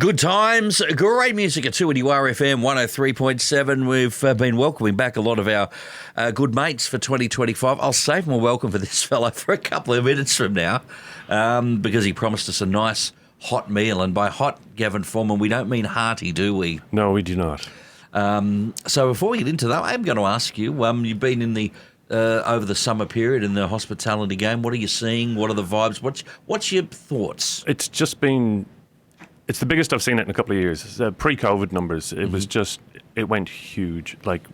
Good times, great music at 2NURFM 103.7. We've been welcoming back a lot of our good mates for 2025. I'll save my welcome for this fellow for a couple of minutes from now because he promised us a nice hot meal. And by hot, Gavin Foreman, we don't mean hearty, do we? No, we do not. So before we get into that, I'm going to ask you, you've been in the over the summer period in the hospitality game. What are you seeing? What are the vibes? What's your thoughts? It's just been... It's the biggest I've seen it in a couple of years. Pre-COVID numbers, it was just, it went huge. Like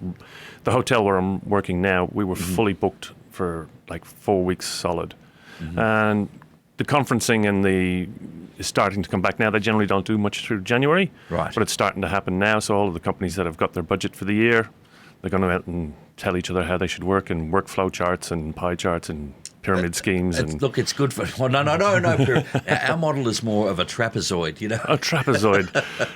the hotel where I'm working now, we were fully booked for like 4 weeks solid. And the conferencing and is starting to come back now. They generally don't do much through January, right? But it's starting to happen now. So all of the companies that have got their budget for the year, they're going to go out and tell each other how they should work and workflow charts and pie charts and pyramid schemes. Look, it's good for... Well, no. Our model is more of a trapezoid, you know. A trapezoid,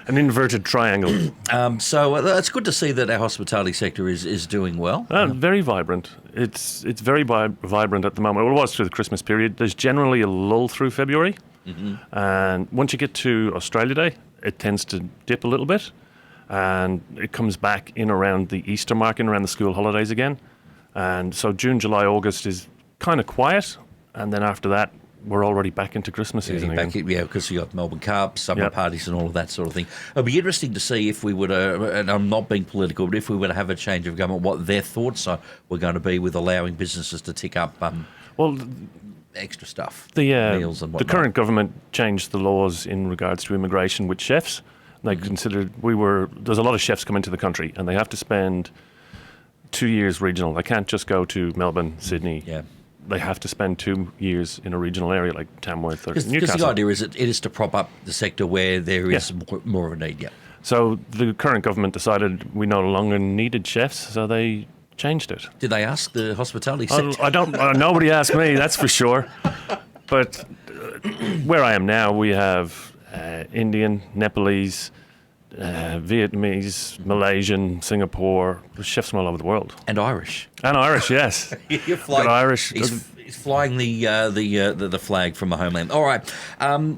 an inverted triangle. So it's good to see that our hospitality sector is doing well. Very vibrant. It's very vibrant at the moment. Well, it was through the Christmas period. There's generally a lull through February. And once you get to Australia Day, it tends to dip a little bit. And it comes back in around the Easter mark, in around the school holidays again. And so June, July, August is kind of quiet, and then after that we're already back into Christmas season again. Because you got Melbourne Cup, summer parties and all of that sort of thing. It'll be interesting to see if we were to, and I'm not being political, but if we were to have a change of government, what their thoughts were going to be with allowing businesses to tick up extra stuff, meals and whatnot. The current government changed the laws in regards to immigration with chefs. They considered there's a lot of chefs come into the country and they have to spend 2 years regional. They can't just go to Melbourne, Sydney. Yeah. They have to spend 2 years in a regional area like Tamworth or Newcastle. Because the idea is it is to prop up the sector where there is more of a need, So the current government decided we no longer needed chefs, so they changed it. Did they ask the hospitality sector? Nobody asked me, that's for sure. But where I am now, we have Indian, Nepalese, Vietnamese, Malaysian, Singapore, chefs from all over the world. And Irish. And Irish, yes. You're flying, Irish. He's flying the flag from the homeland. All right.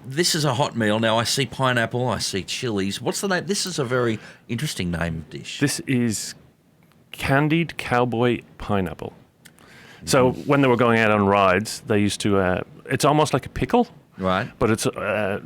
This is a hot meal. Now, I see pineapple, I see chilies. What's the name? This is a very interesting name dish. This is candied cowboy pineapple. So when they were going out on rides, they used to, it's almost like a pickle. Right. But it's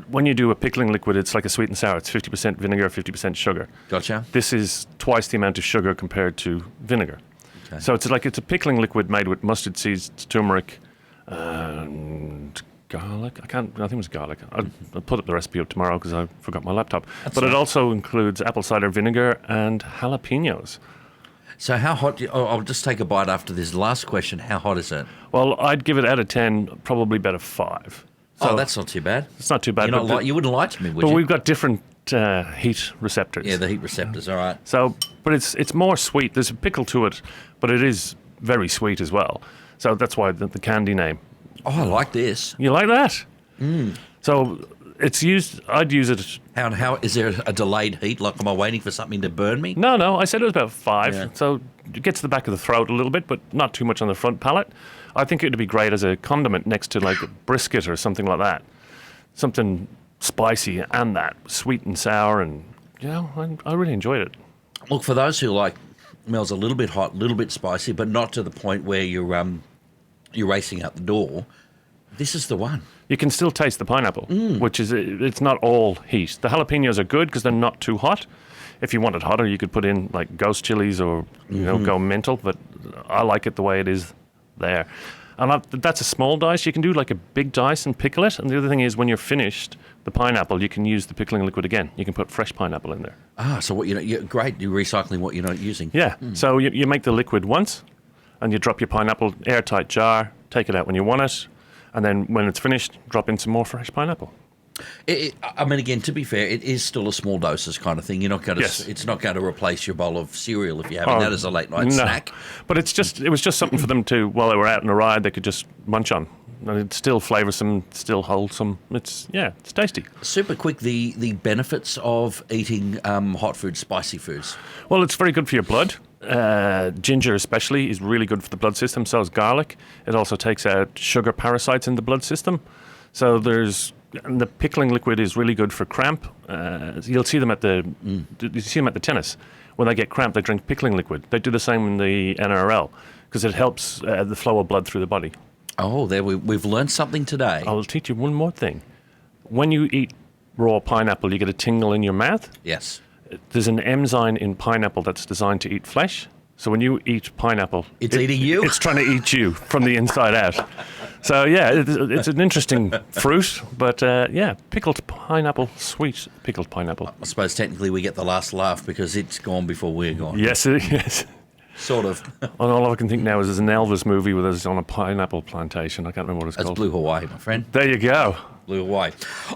when you do a pickling liquid, it's like a sweet and sour. It's 50% vinegar, 50% sugar. Gotcha. This is twice the amount of sugar compared to vinegar. Okay. So it's a pickling liquid made with mustard seeds, turmeric, and garlic. I think it was garlic. I'll put the recipe up tomorrow because I forgot my laptop. It also includes apple cider vinegar and jalapenos. So how hot? I'll just take a bite after this last question. How hot is it? Well, I'd give it out of 10, probably about a 5. So that's not too bad. It's not too bad. You wouldn't lie to me, would you? But we've got different heat receptors. Yeah, the heat receptors, all right. So, but it's more sweet. There's a pickle to it, but it is very sweet as well. So that's why the candy name. Oh, I like this. You like that? So it's used, I'd use it. How is there a delayed heat? Like, am I waiting for something to burn me? No, I said it was about 5. Yeah. So it gets to the back of the throat a little bit, but not too much on the front palate. I think it would be great as a condiment next to like a brisket or something like that. Something spicy and that sweet and sour, and I really enjoyed it. Look, for those who like meals a little bit hot, a little bit spicy, but not to the point where you're racing out the door, this is the one. You can still taste the pineapple, which is, it's not all heat. The jalapenos are good because they're not too hot. If you want it hotter, you could put in like ghost chilies or go mental, but I like it the way it is there. And that's a small dice. You can do like a big dice and pickle it. And the other thing is, when you're finished, the pineapple, you can use the pickling liquid again. You can put fresh pineapple in there. So what great. You're recycling what you're not using. Yeah. So you make the liquid once, and you drop your pineapple airtight jar. Take it out when you want it, and then when it's finished, drop in some more fresh pineapple. I mean, again, to be fair, it is still a small doses kind of thing. You're not going to. Yes. It's not going to replace your bowl of cereal if you're having that as a late night snack. But it was just something for them to, while they were out on a ride, they could just munch on. And it's still flavoursome, still wholesome. It's tasty. Super quick. The benefits of eating hot food, spicy foods. Well, it's very good for your blood. Ginger especially is really good for the blood system. So is garlic. It also takes out sugar parasites in the blood system. So the pickling liquid is really good for cramp You'll see them at you see them at the tennis. When they get cramped, they drink pickling liquid. They do the same in the NRL because it helps the flow of blood through the body. Oh, there we've learned something today. I'll teach you one more thing. When you eat raw pineapple, you get a tingle in your mouth. Yes. There's an enzyme in pineapple that's designed to eat flesh. So when you eat pineapple, It's eating you? It's trying to eat you from the inside out. So yeah, it's an interesting fruit, but pickled pineapple, sweet pickled pineapple. I suppose technically we get the last laugh because it's gone before we're gone. Yes, yes. Sort of. And all I can think now is there's an Elvis movie where there's on a pineapple plantation. I can't remember what it's That's called. Blue Hawaii, my friend. There you go. Blue Hawaii.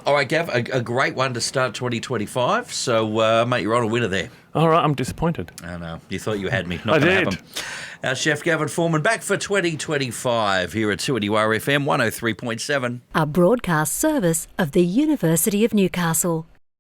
All right, Gav, a great one to start 2025. So, mate, you're on a winner there. All right, I'm disappointed. I know. You thought you had me. Not I gonna did. happen. Our chef Gavin Foreman back for 2025 here at 2NUR FM 103.7. A broadcast service of the University of Newcastle.